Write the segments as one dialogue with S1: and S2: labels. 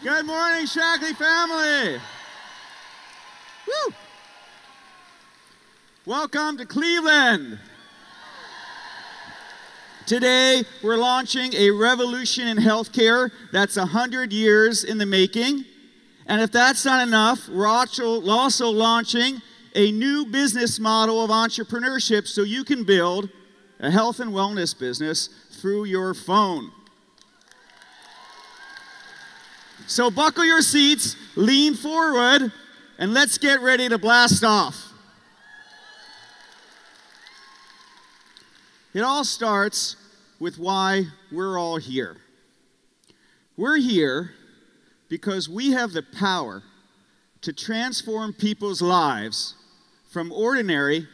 S1: Good morning, Shaklee family. Woo. Welcome to Cleveland. Today, we're launching a revolution in healthcare that's 100 years in the making. And if that's not enough, we're also launching a new business model of entrepreneurship so you can build a health and wellness business through your phone. So buckle your seats, lean forward, and let's get ready to blast off. It all starts with why we're all here. We're here because we have the power to transform people's lives from ordinary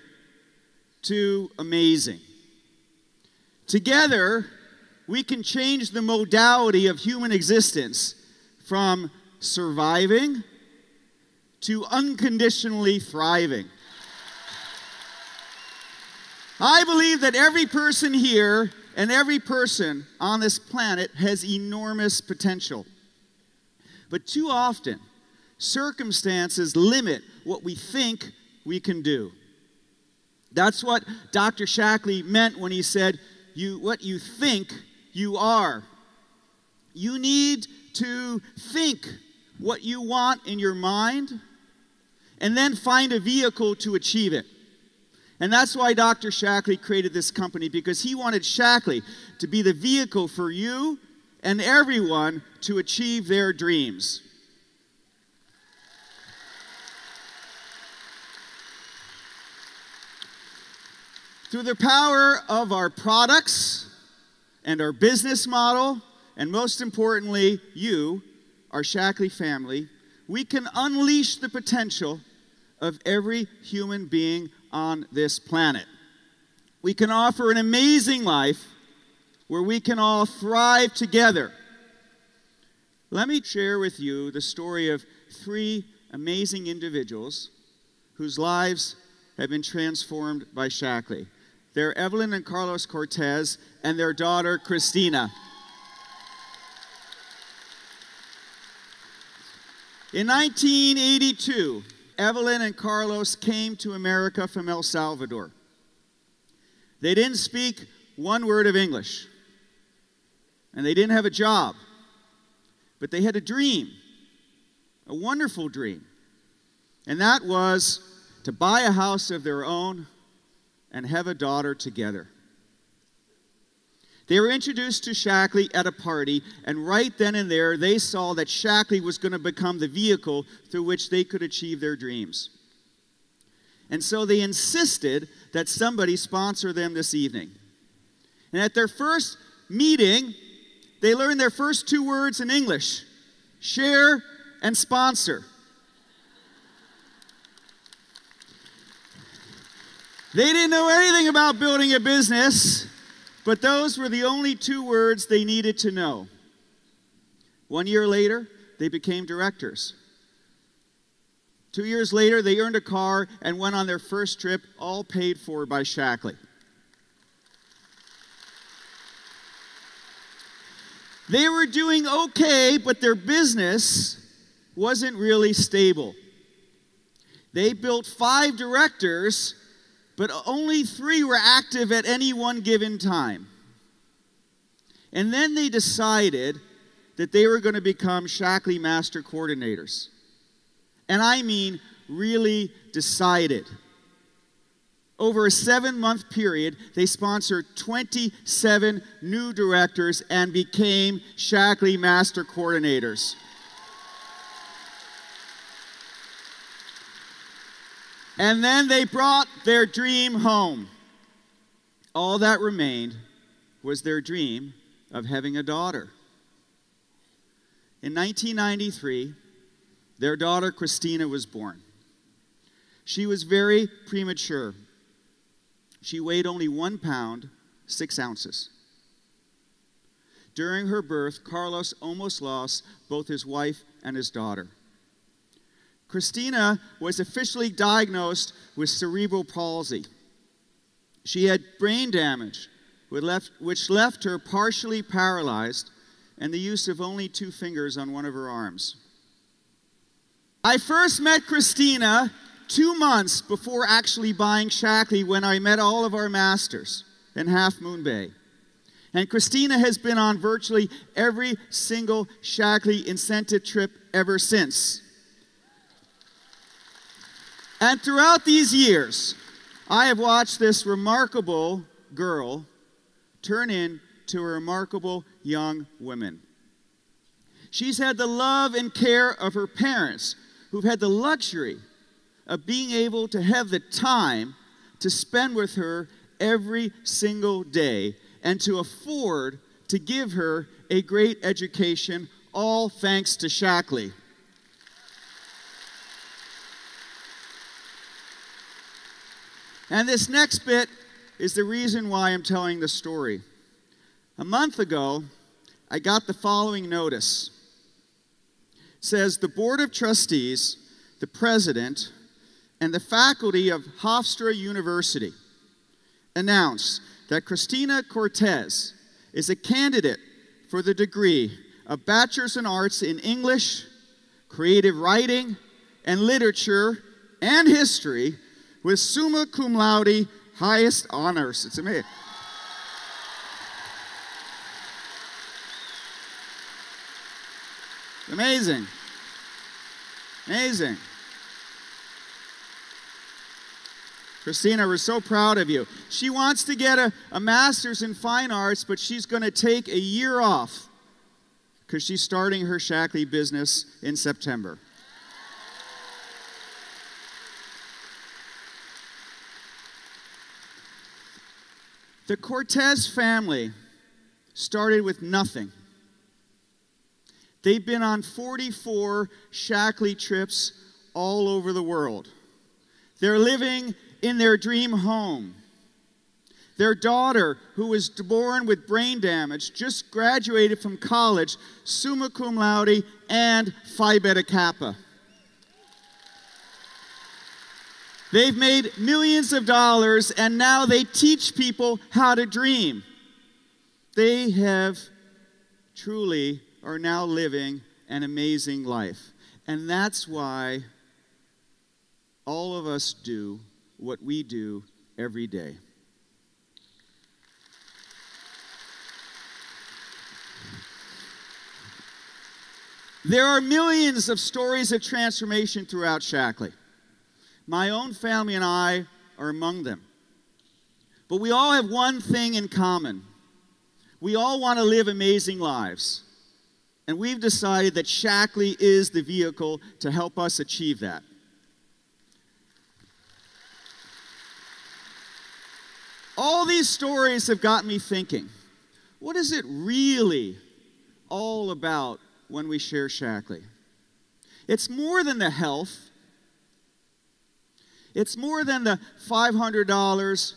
S1: to amazing. Together, we can change the modality of human existence from surviving to unconditionally thriving. I believe that every person here and every person on this planet has enormous potential. But too often, circumstances limit what we think we can do. That's what Dr. Shaklee meant when he said, what you think, you are. You need to think what you want in your mind and then find a vehicle to achieve it. And that's why Dr. Shaklee created this company, because he wanted Shaklee to be the vehicle for you and everyone to achieve their dreams. Through the power of our products and our business model, and most importantly, you, our Shaklee family, we can unleash the potential of every human being on this planet. We can offer an amazing life where we can all thrive together. Let me share with you the story of 3 amazing individuals whose lives have been transformed by Shaklee. They're Evelyn and Carlos Cortez and their daughter, Christina. In 1982, Evelyn and Carlos came to America from El Salvador. They didn't speak one word of English, and they didn't have a job, but they had a dream, a wonderful dream, and that was to buy a house of their own and have a daughter together. They were introduced to Shaklee at a party, and right then and there, they saw that Shaklee was going to become the vehicle through which they could achieve their dreams. And so they insisted that somebody sponsor them this evening. And at their first meeting, they learned their first 2 words in English: share and sponsor. They didn't know anything about building a business, but those were the only 2 words they needed to know. 1 year later, they became directors. 2 years later, they earned a car and went on their first trip, all paid for by Shaklee. They were doing okay, but their business wasn't really stable. They built 5 directors, but only 3 were active at any one given time. And then they decided that they were going to become Shaklee Master Coordinators. And I mean really decided. Over a 7-month period, they sponsored 27 new directors and became Shaklee Master Coordinators. And then they brought their dream home. All that remained was their dream of having a daughter. In 1993, their daughter Christina was born. She was very premature. She weighed only 1 pound, 6 ounces. During her birth, Carlos almost lost both his wife and his daughter. Christina was officially diagnosed with cerebral palsy. She had brain damage, which left her partially paralyzed and the use of only 2 fingers on one of her arms. I first met Christina 2 months before actually buying Shaklee, when I met all of our masters in Half Moon Bay. And Christina has been on virtually every single Shaklee incentive trip ever since. And throughout these years, I have watched this remarkable girl turn into a remarkable young woman. She's had the love and care of her parents, who've had the luxury of being able to have the time to spend with her every single day and to afford to give her a great education, all thanks to Shaklee. And this next bit is the reason why I'm telling the story. A month ago, I got the following notice. It says, the Board of Trustees, the President, and the faculty of Hofstra University announced that Christina Cortez is a candidate for the degree of Bachelor's in Arts in English, Creative Writing, and Literature, and History with summa cum laude highest honors. It's amazing. Amazing. Amazing. Christina, we're so proud of you. She wants to get a master's in fine arts, but she's going to take a year off because she's starting her Shaklee business in September. The Cortez family started with nothing. They've been on 44 Shaklee trips all over the world. They're living in their dream home. Their daughter, who was born with brain damage, just graduated from college, summa cum laude and Phi Beta Kappa. They've made millions of dollars, and now they teach people how to dream. They have truly are now living an amazing life. And that's why all of us do what we do every day. There are millions of stories of transformation throughout Shaklee. My own family and I are among them. But we all have one thing in common. We all want to live amazing lives. And we've decided that Shaklee is the vehicle to help us achieve that. All these stories have got me thinking, what is it really all about when we share Shaklee? It's more than the health. It's more than the $500,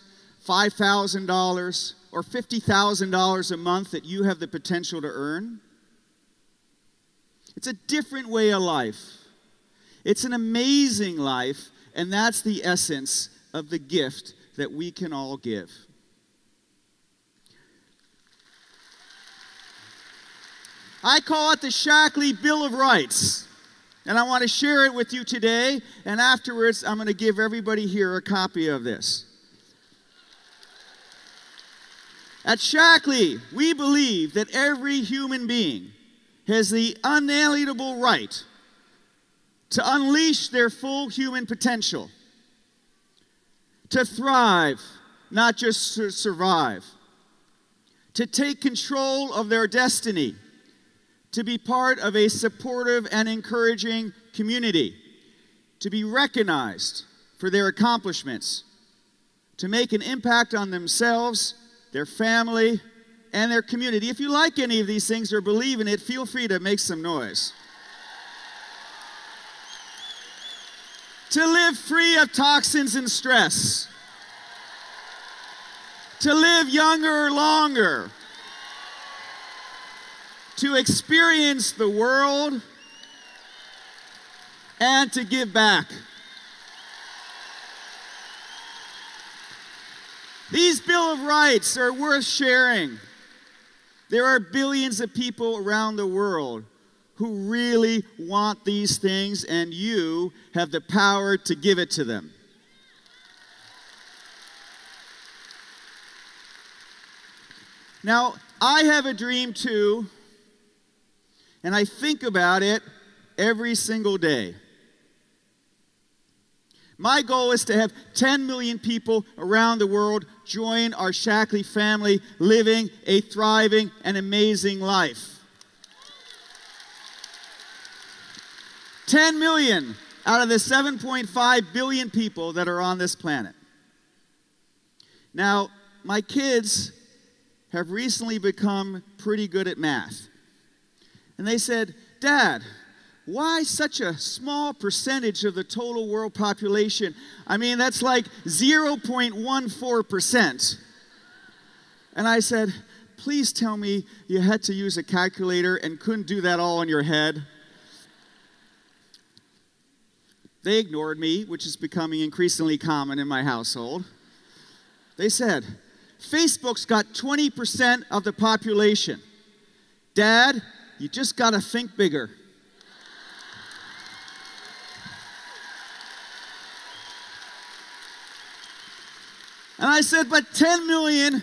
S1: $5,000, or $50,000 a month that you have the potential to earn. It's a different way of life. It's an amazing life, and that's the essence of the gift that we can all give. I call it the Shaklee Bill of Rights. And I want to share it with you today, and afterwards I'm going to give everybody here a copy of this. At Shaklee, we believe that every human being has the unalienable right to unleash their full human potential, to thrive, not just to survive, to take control of their destiny, to be part of a supportive and encouraging community, to be recognized for their accomplishments, to make an impact on themselves, their family, and their community. If you like any of these things or believe in it, feel free to make some noise. To live free of toxins and stress. To live younger, longer. To experience the world and to give back. These Bill of Rights are worth sharing. There are billions of people around the world who really want these things, and you have the power to give it to them. Now, I have a dream too, and I think about it every single day. My goal is to have 10 million people around the world join our Shaklee family, living a thriving and amazing life. 10 million out of the 7.5 billion people that are on this planet. Now, my kids have recently become pretty good at math. And they said, "Dad, why such a small percentage of the total world population? I mean, that's like 0.14%. And I said, "Please tell me you had to use a calculator and couldn't do that all in your head." They ignored me, which is becoming increasingly common in my household. They said, "Facebook's got 20% of the population. Dad, you just got to think bigger." And I said, "But 10 million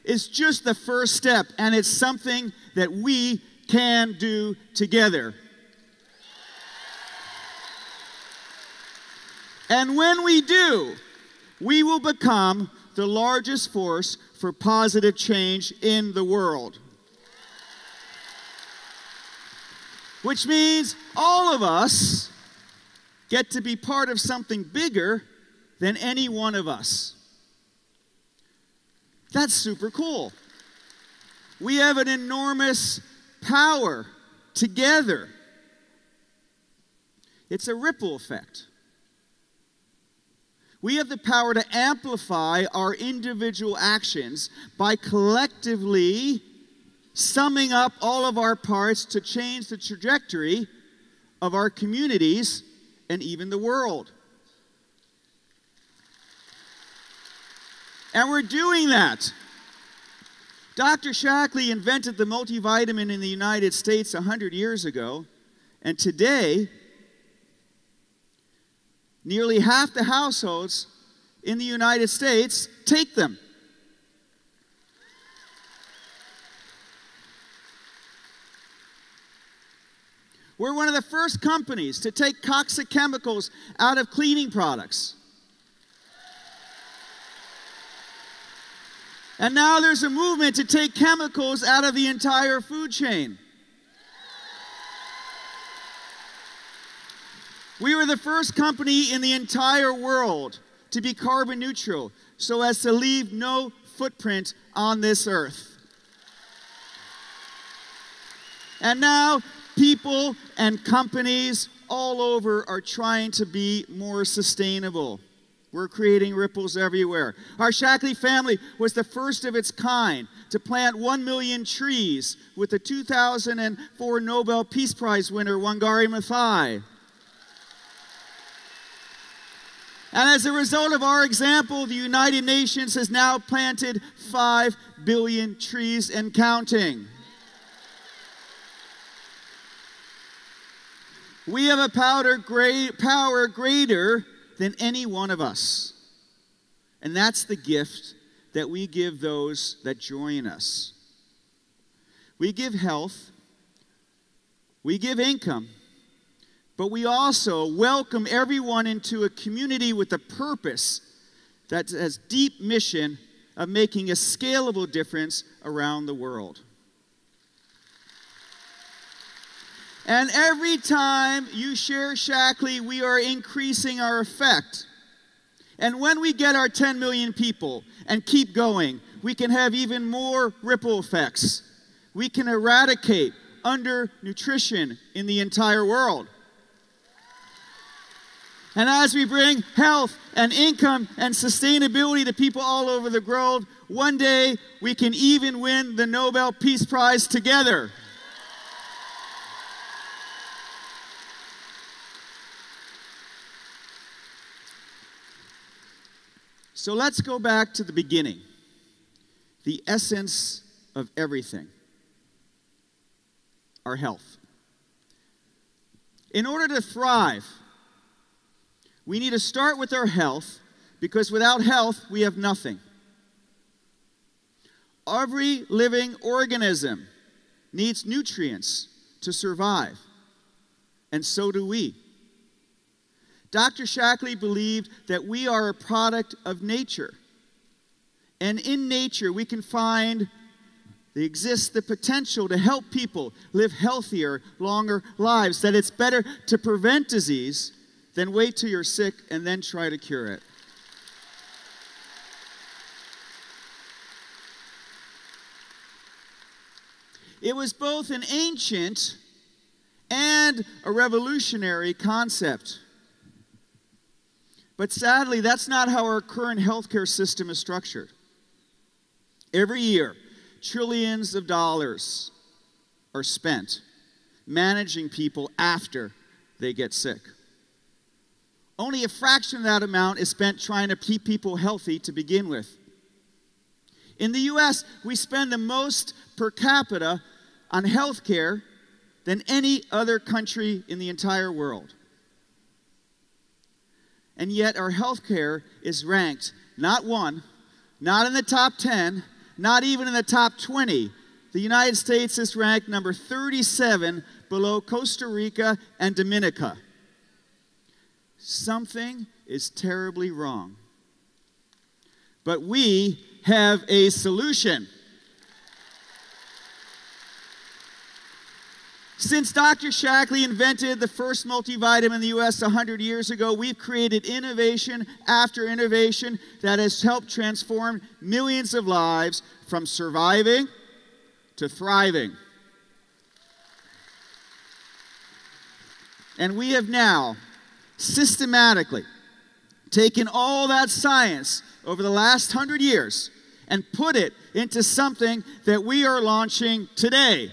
S1: is just the first step, and it's something that we can do together." And when we do, we will become the largest force for positive change in the world. Which means all of us get to be part of something bigger than any one of us. That's super cool. We have an enormous power together. It's a ripple effect. We have the power to amplify our individual actions by collectively summing up all of our parts to change the trajectory of our communities and even the world. And we're doing that. Dr. Shaklee invented the multivitamin in the United States 100 years ago, and today, nearly half the households in the United States take them. We're one of the first companies to take toxic chemicals out of cleaning products. And now there's a movement to take chemicals out of the entire food chain. We were the first company in the entire world to be carbon neutral so as to leave no footprint on this earth. And now people and companies all over are trying to be more sustainable. We're creating ripples everywhere. Our Shaklee family was the first of its kind to plant 1 million trees with the 2004 Nobel Peace Prize winner, Wangari Maathai. And as a result of our example, the United Nations has now planted 5 billion trees and counting. We have a power greater than any one of us. And that's the gift that we give those that join us. We give health, we give income, but we also welcome everyone into a community with a purpose that has deep mission of making a scalable difference around the world. And every time you share Shaklee, we are increasing our effect. And when we get our 10 million people and keep going, we can have even more ripple effects. We can eradicate undernutrition in the entire world. And as we bring health and income and sustainability to people all over the world, one day we can even win the Nobel Peace Prize together. So let's go back to the beginning, the essence of everything. our health. In order to thrive, we need to start with our health, because without health, we have nothing. Every living organism needs nutrients to survive, and so do we. Dr. Shaklee believed that we are a product of nature. And in nature, we can find exists the potential to help people live healthier, longer lives, that it's better to prevent disease than wait till you're sick and then try to cure it. It was both an ancient and a revolutionary concept. But sadly, that's not how our current healthcare system is structured. Every year, trillions of dollars are spent managing people after they get sick. Only a fraction of that amount is spent trying to keep people healthy to begin with. In the US, we spend the most per capita on health care than any other country in the entire world. And yet our health care is ranked not one, not in the top 10, not even in the top 20. The United States is ranked number 37 below Costa Rica and Dominica. Something is terribly wrong. But we have a solution. Since Dr. Shaklee invented the first multivitamin in the US 100 years ago, we've created innovation after innovation that has helped transform millions of lives from surviving to thriving. And we have now systematically taken all that science over the last 100 years and put it into something that we are launching today.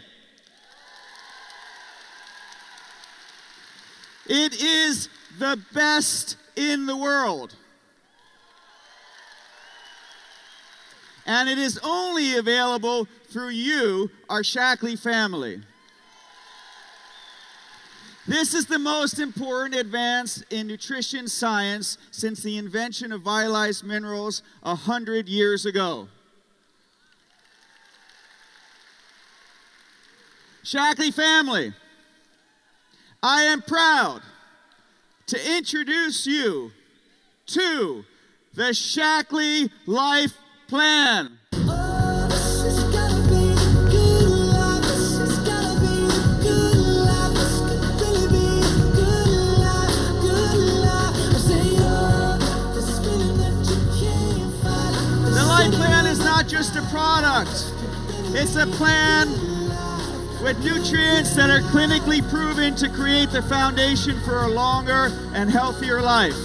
S1: It is the best in the world. And it is only available through you, our Shaklee family. This is the most important advance in nutrition science since the invention of vitalized minerals 100 years ago. Shaklee family, I am proud to introduce you to the Shaklee Life Plan. The Life Plan is not just a product, it's a plan with nutrients that are clinically proven to create the foundation for a longer and healthier life.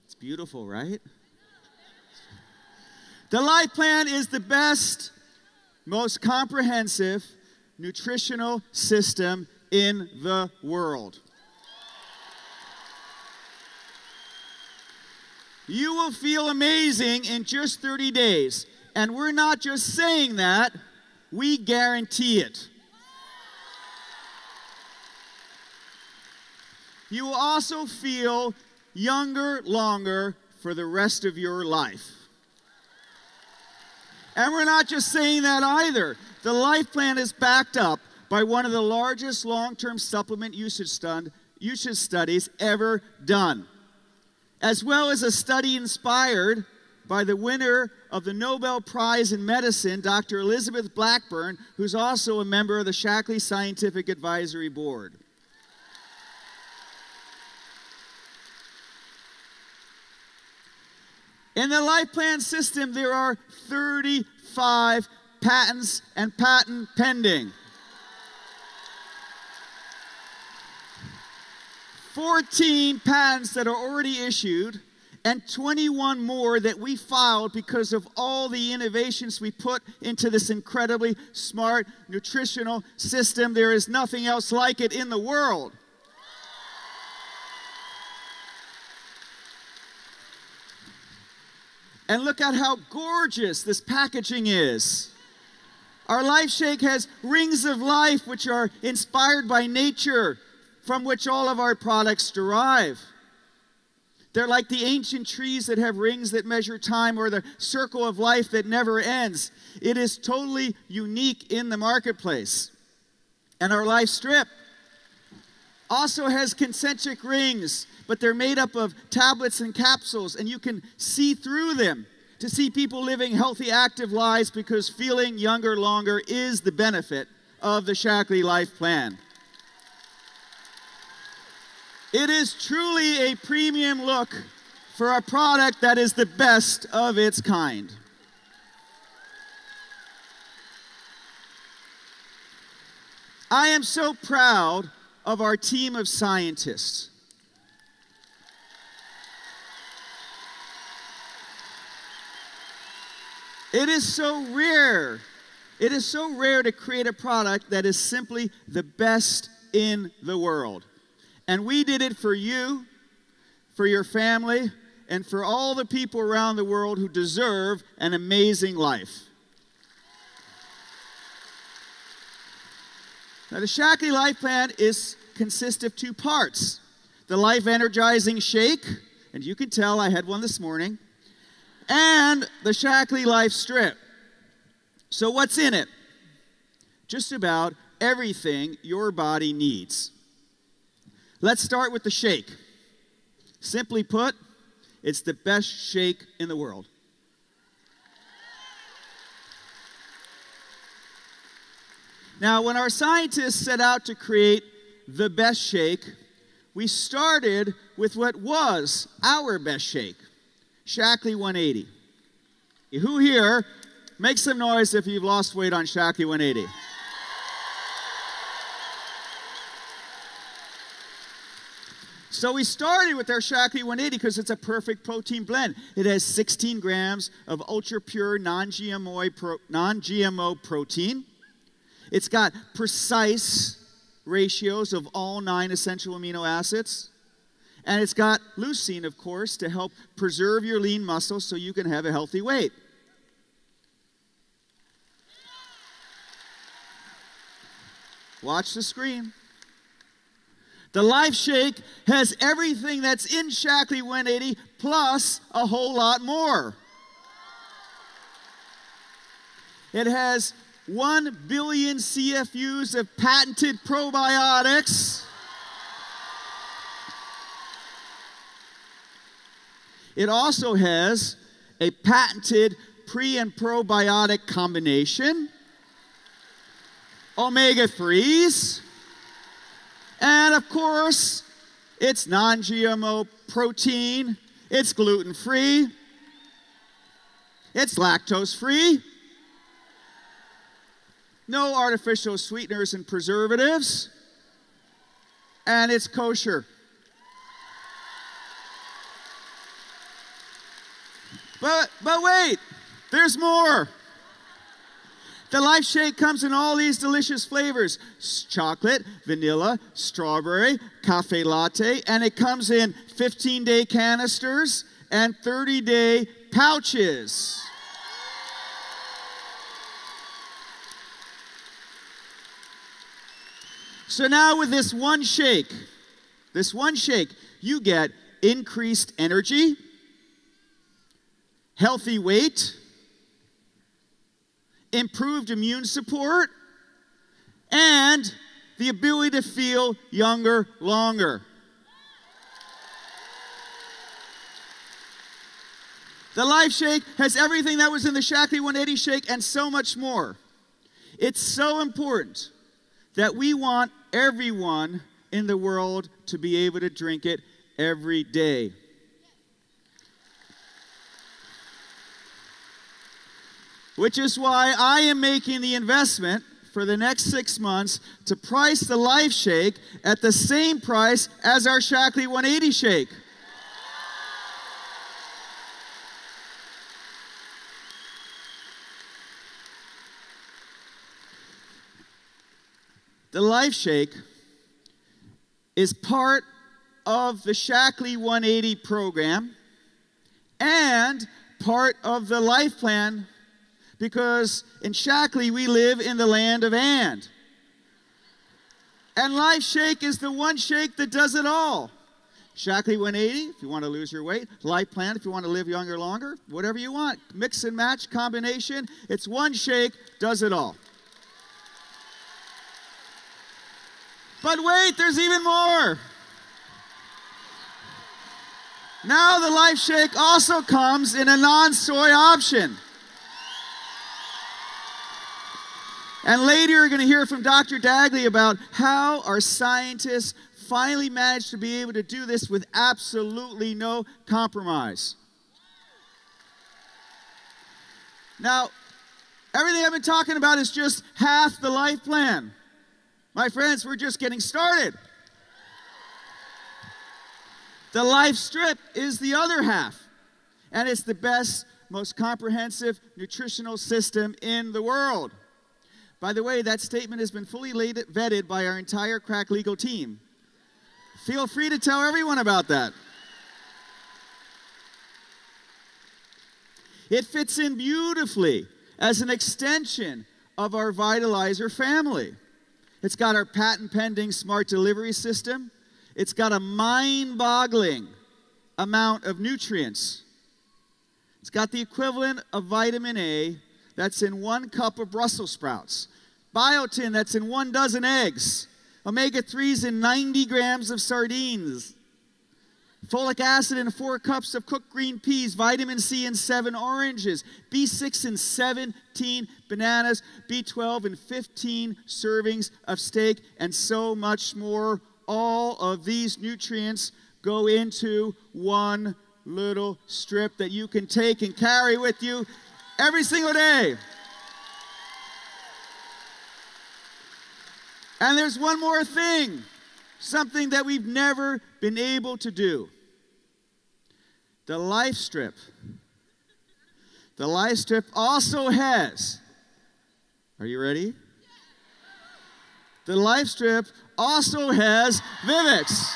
S1: It's beautiful, right? The Life Plan is the best, most comprehensive nutritional system in the world. You will feel amazing in just 30 days. And we're not just saying that, we guarantee it. You will also feel younger longer for the rest of your life. And we're not just saying that either. The Life Plan is backed up by one of the largest long-term supplement usage studies ever done, as well as a study inspired by the winner of the Nobel Prize in Medicine, Dr. Elizabeth Blackburn, who's also a member of the Shaklee Scientific Advisory Board. In the Life Plan system, there are 35 patents and patent pending. 14 patents that are already issued, and 21 more that we filed because of all the innovations we put into this incredibly smart nutritional system. There is nothing else like it in the world. And look at how gorgeous this packaging is. Our Life Shake has rings of life which are inspired by nature, from which all of our products derive. They're like the ancient trees that have rings that measure time, or the circle of life that never ends. It is totally unique in the marketplace. And our Life Strip also has concentric rings, but they're made up of tablets and capsules, and you can see through them to see people living healthy, active lives, because feeling younger longer is the benefit of the Shaklee Life Plan. It is truly a premium look for a product that is the best of its kind. I am so proud of our team of scientists. It is so rare. It is so rare to create a product that is simply the best in the world. And we did it for you, for your family, and for all the people around the world who deserve an amazing life. Now, the Shaklee Life Plan consists of two parts. The Life Energizing Shake, and you can tell I had one this morning, and the Shaklee Life Strip. So what's in it? Just about everything your body needs. Let's start with the shake. Simply put, it's the best shake in the world. Now, when our scientists set out to create the best shake, we started with what was our best shake, Shaklee 180. Who here, make some noise if you've lost weight on Shaklee 180. So we started with our Shaklee 180 because it's a perfect protein blend. It has 16 grams of ultra-pure, non-GMO protein. It's got precise ratios of all 9 essential amino acids. And it's got leucine, of course, to help preserve your lean muscles so you can have a healthy weight. Watch the screen. The Life Shake has everything that's in Shaklee 180 plus a whole lot more. It has 1 billion CFUs of patented probiotics. It also has a patented pre- and probiotic combination, omega-3s, and of course, it's non-GMO protein, it's gluten-free, it's lactose-free, no artificial sweeteners and preservatives, and it's kosher. But wait, there's more. The Life Shake comes in all these delicious flavors: chocolate, vanilla, strawberry, cafe latte, and it comes in 15-day canisters and 30-day pouches. So now with this one shake, you get increased energy, healthy weight, improved immune support, and the ability to feel younger longer. The Life Shake has everything that was in the Shaklee 180 shake and so much more. It's so important that we want everyone in the world to be able to drink it every day. Which is why I am making the investment for the next 6 months to price the Life Shake at the same price as our Shaklee 180 shake. The Life Shake is part of the Shaklee 180 program and part of the life plan, because in Shaklee we live in the land of and. And Life Shake is the one shake that does it all. Shaklee 180, if you want to lose your weight. Life Plan, if you want to live younger longer. Whatever you want. Mix and match, combination. It's one shake, does it all. But wait, there's even more. Now the Life Shake also comes in a non-soy option. And later you're going to hear from Dr. Dagley about how our scientists finally managed to be able to do this with absolutely no compromise. Now, everything I've been talking about is just half the life plan. My friends, we're just getting started. The life strip is the other half. And it's the best, most comprehensive nutritional system in the world. By the way, that statement has been fully vetted by our entire crack legal team. Feel free to tell everyone about that. It fits in beautifully as an extension of our Vitalizer family. It's got our patent-pending smart delivery system. It's got a mind-boggling amount of nutrients. It's got the equivalent of vitamin A that's in 1 cup of Brussels sprouts. Biotin that's in 1 dozen eggs. Omega-3s in 90 grams of sardines. Folic acid in 4 cups of cooked green peas. Vitamin C in 7 oranges. B6 in 17 bananas. B12 in 15 servings of steak. And so much more. All of these nutrients go into one little strip that you can take and carry with you every single day. And there's one more thing, something that we've never been able to do. The life strip. The life strip also has, are you ready? The life strip also has Vivix.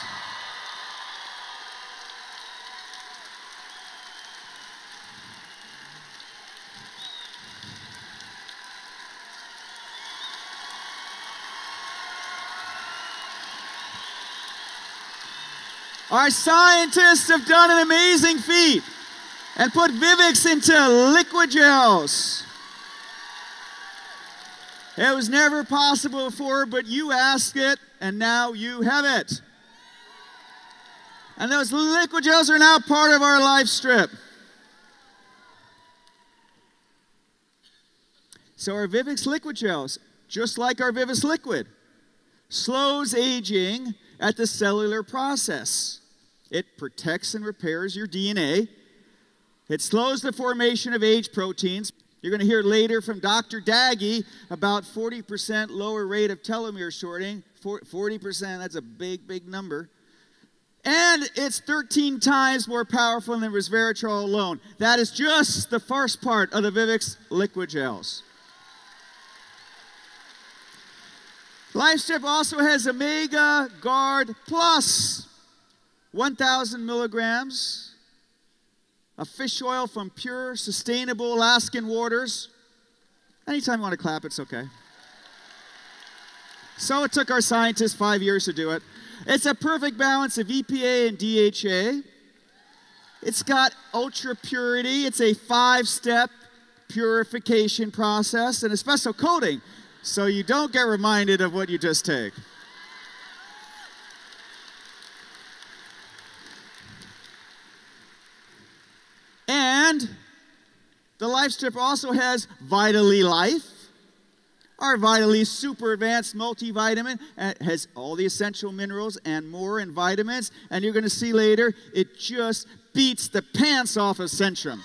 S1: Our scientists have done an amazing feat and put Vivix into liquid gels. It was never possible before, but you asked it, and now you have it. And those liquid gels are now part of our life strip. So our Vivix liquid gels, just like our Vivix liquid, slows aging at the cellular process. It protects and repairs your DNA. It slows the formation of age proteins. You're going to hear later from Dr. Daggy about 40% lower rate of telomere shorting. 40%, that's a big, big number. And it's 13 times more powerful than resveratrol alone. That is just the first part of the Vivix liquid gels. LifeStrip also has Omega Guard Plus, 1,000 milligrams of fish oil from pure, sustainable Alaskan waters. Anytime you want to clap, it's okay. So it took our scientists 5 years to do it. It's a perfect balance of EPA and DHA. It's got ultra purity. It's a 5-step purification process and a special coating, so you don't get reminded of what you just take. And the LifeStrip also has Vitally Life. Our Vitally super advanced multivitamin has all the essential minerals and more in vitamins. And you're going to see later, it just beats the pants off of Centrum.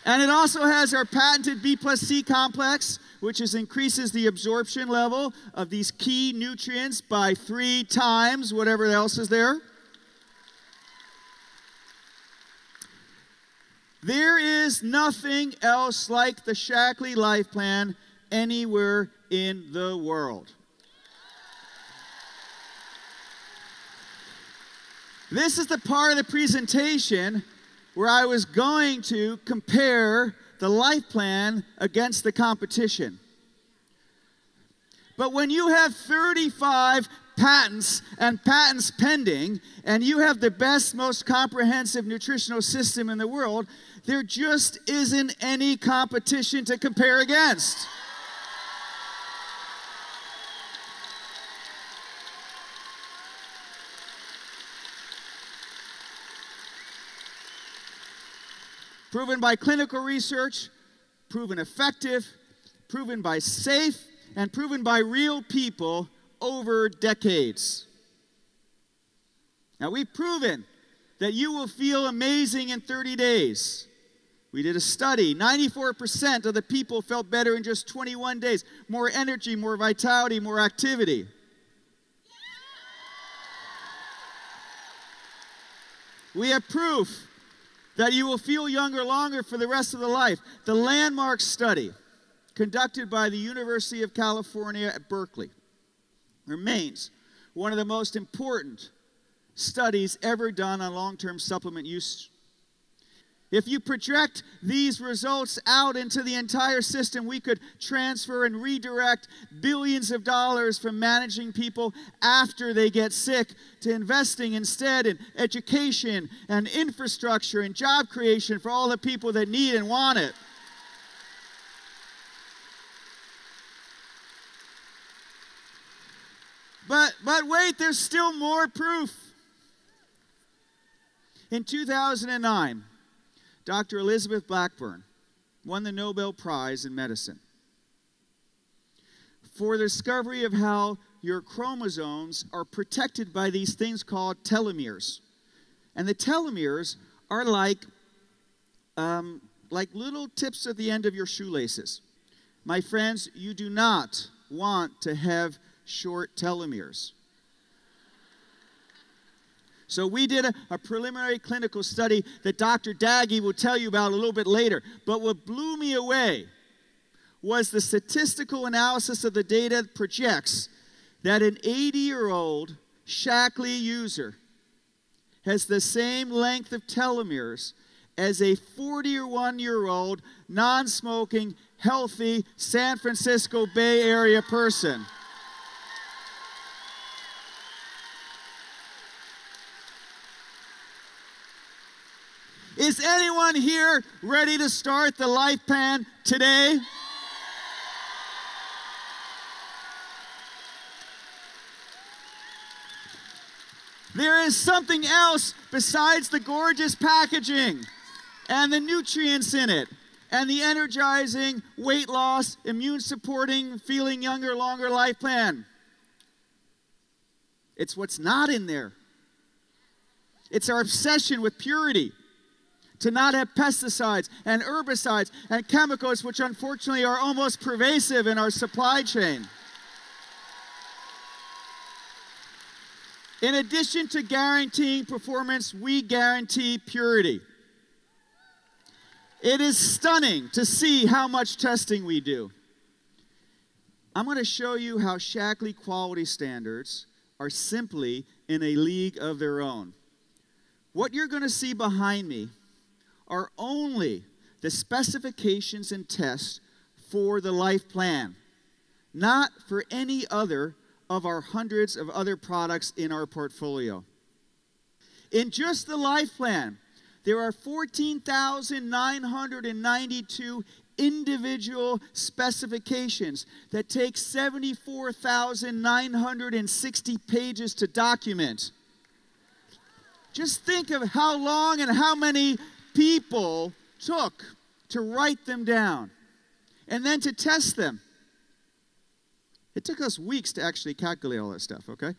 S1: And it also has our patented B plus C complex, which increases the absorption level of these key nutrients by 3 times, whatever else is there. There is nothing else like the Shaklee Life Plan anywhere in the world. This is the part of the presentation where I was going to compare the life plan against the competition. But when you have 35 patents and patents pending, and you have the best, most comprehensive nutritional system in the world, there just isn't any competition to compare against. Proven by clinical research, proven effective, proven by safe, and proven by real people over decades. Now, we've proven that you will feel amazing in 30 days. We did a study. 94% of the people felt better in just 21 days. More energy, more vitality, more activity. We have proof that you will feel younger longer for the rest of the life. The landmark study conducted by the University of California at Berkeley remains one of the most important studies ever done on long-term supplement use. If you project these results out into the entire system, we could transfer and redirect billions of dollars from managing people after they get sick to investing instead in education and infrastructure and job creation for all the people that need and want it. But wait, there's still more proof. In 2009, Dr. Elizabeth Blackburn won the Nobel Prize in Medicine for the discovery of how your chromosomes are protected by these things called telomeres. And the telomeres are like little tips at the end of your shoelaces. My friends, you do not want to have short telomeres. So we did a preliminary clinical study that Dr. Daggy will tell you about a little bit later. But what blew me away was the statistical analysis of the data that projects that an 80-year-old Shaklee user has the same length of telomeres as a 41-year-old non-smoking, healthy San Francisco Bay Area person. Is anyone here ready to start the life plan today? There is something else besides the gorgeous packaging and the nutrients in it and the energizing, weight loss, immune supporting, feeling younger, longer life plan. It's what's not in there. It's our obsession with purity. To not have pesticides and herbicides and chemicals, which unfortunately are almost pervasive in our supply chain. In addition to guaranteeing performance, we guarantee purity. It is stunning to see how much testing we do. I'm going to show you how Shaklee quality standards are simply in a league of their own. What you're going to see behind me are only the specifications and tests for the life plan, not for any other of our hundreds of other products in our portfolio. In just the life plan, there are 14,992 individual specifications that take 74,960 pages to document. Just think of how long and how many people took to write them down and then to test them. It took us weeks to actually calculate all that stuff, okay?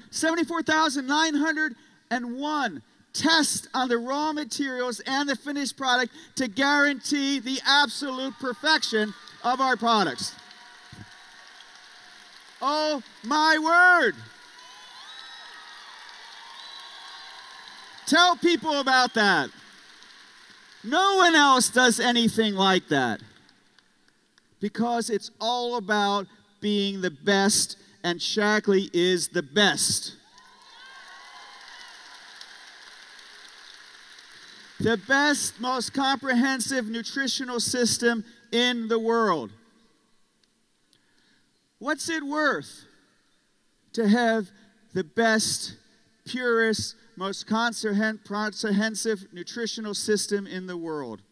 S1: 74,901 tests on the raw materials and the finished product to guarantee the absolute perfection of our products. Oh my word! Tell people about that. No one else does anything like that. Because it's all about being the best, and Shaklee is the best. The best, most comprehensive nutritional system in the world. What's it worth to have the best, purest, most comprehensive nutritional system in the world?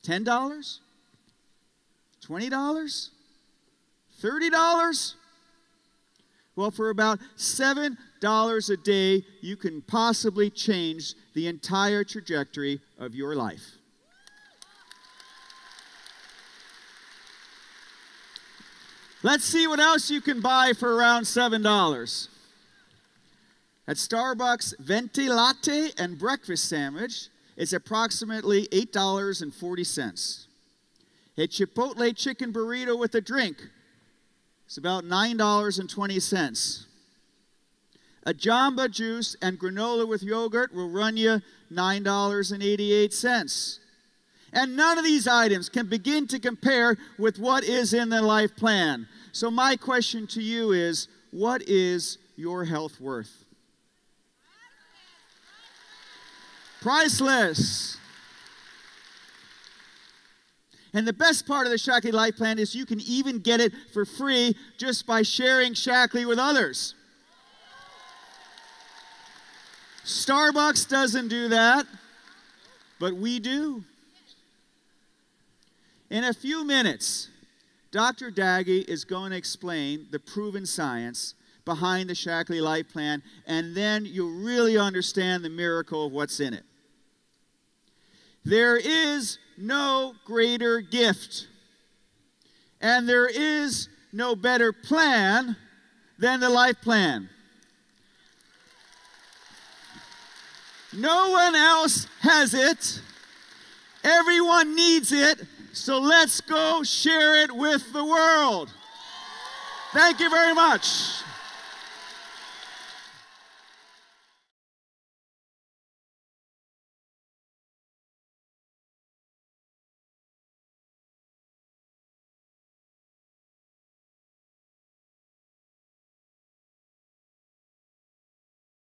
S1: $10? $20? $30? Well, for about $7 a day, you can possibly change the entire trajectory of your life. Let's see what else you can buy for around $7. At Starbucks, venti latte and breakfast sandwich is approximately $8.40. A Chipotle chicken burrito with a drink is about $9.20. A Jamba juice and granola with yogurt will run you $9.88. And none of these items can begin to compare with what is in the life plan. So my question to you is, what is your health worth? Priceless. And the best part of the Shaklee Life Plan is you can even get it for free just by sharing Shaklee with others. Starbucks doesn't do that, but we do. In a few minutes, Dr. Daggy is going to explain the proven science behind the Shaklee Life Plan, and then you'll really understand the miracle of what's in it. There is no greater gift, and there is no better plan than the life plan. No one else has it. Everyone needs it, so let's go share it with the world. Thank you very much.